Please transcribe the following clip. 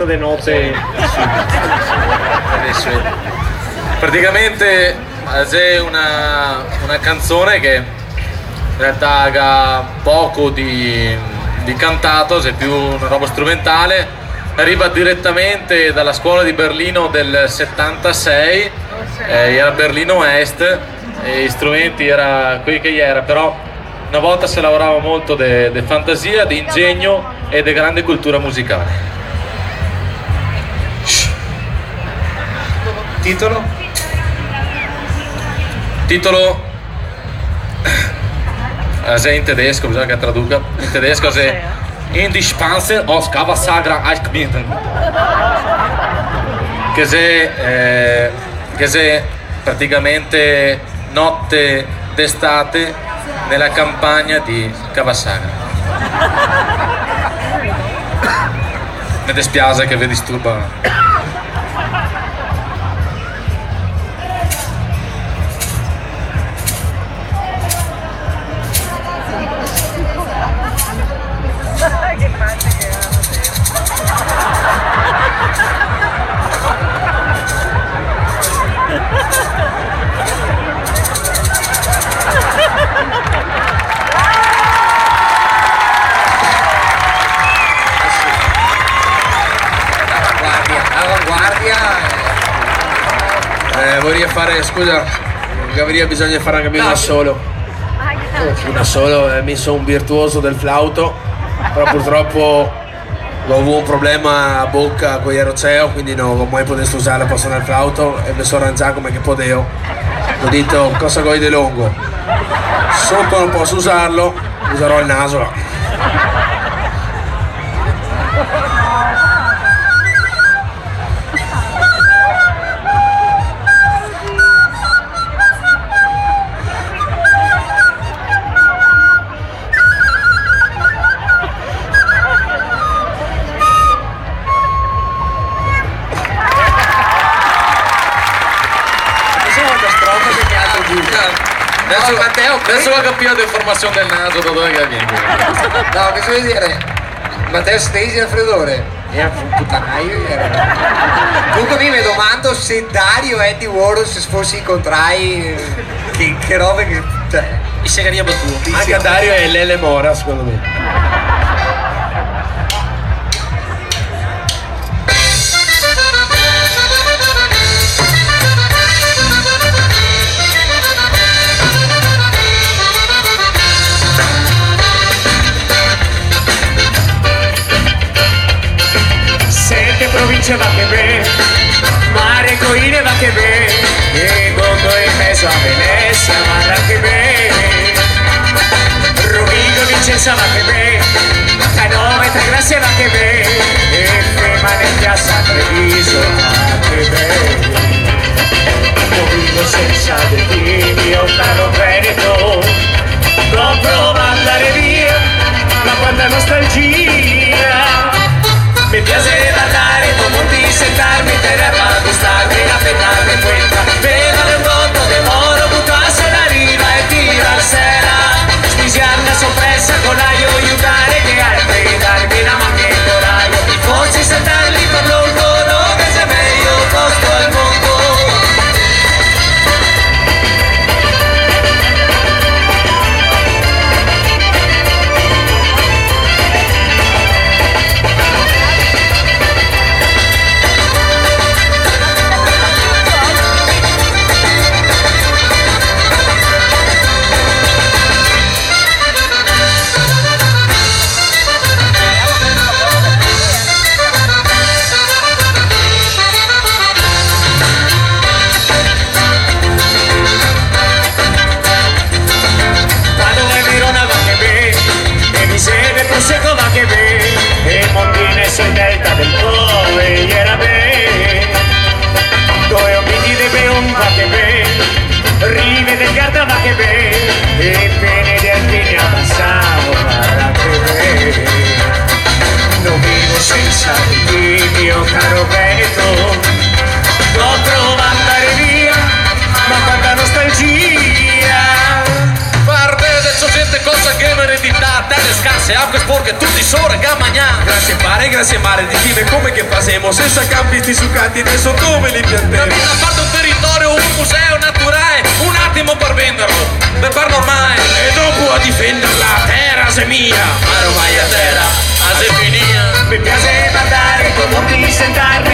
porta de notte. Praticamente c'è una canzone che in realtà ha poco di cantato, c'è più una roba strumentale, arriva direttamente dalla scuola di Berlino del 76, era Berlino Est, e gli strumenti era qui che era, però una volta si lavorava molto di fantasia, di ingegno e di grande cultura musicale. Titolo? Se in tedesco, bisogna che traduca. In tedesco se in die Spanse aus Kavasagra Eichbinden. Che se praticamente notte d'estate nella campagna di Kavasagra. Mi dispiace che vi disturba. Vorrei fare, scusa, bisogna fare anche da solo. Da solo, mi sono un virtuoso del flauto, però purtroppo ho avuto un problema a bocca con l'eroceo, quindi non ho mai potuto usare per suonare il flauto e mi sono arrangiato come che potevo. Ho detto cosa vuoi di lungo? Sotto non posso usarlo, userò il naso. Adesso ho capito l'informazione del naso da dove viene. No, che vuoi dire? Matteo Stesi è il freddore. Era un puttanaio. Comunque mi domando se Dario e Eddie Warhol se fossi incontrai che robe che. Cioè, mi segnaria battuto. Anche a Dario è Lele Mora, secondo me. Provincia va che be, mare coine va che be, e Gondo e mezzo a Venezia va che be, Rovigo Vicenza va che be, Canova e Grazia va che be, e Femane Piazza Treviso va che be. Non vivo senza destini, ho caro Veneto, non provo a andare via, ma quanta nostalgia. Mi piace guardare, non ti sentarmi, te ne va a gustarmi, a penarmi in cuenta. Vedere un gotto de moro, buttarsi alla riva e tirar sera. Spisiare una sorpresa con l'aglio, aiutare che altri, darmi una mano in coraggio. Forse sentarli per l'orgoglio, che c'è meglio posto al mondo. Prosecco va che be, e Mondine sul delta del Po e era be, dove obbidi de Beon va che be, Rive del Garda va che be, e Pene di Alpini a Bassano va che be. Non vivo senza di te, mio caro Veneto, non provo a andare via, ma quanta nostalgia. Parte adesso gente cosa che in eredità, terre scarse, acque sporche, tutti sore, gamagnan. grazie pare, grazie mare, di dire come che facciamo, senza campi sti succati adesso come li piantiamo? Da parte un territorio, un museo naturale, un attimo per venderlo, per farlo ormai. E dopo a difenderla, terra se mia, Ma ormai a terra, a se finia. Mi piace mandare con non mi sentarmi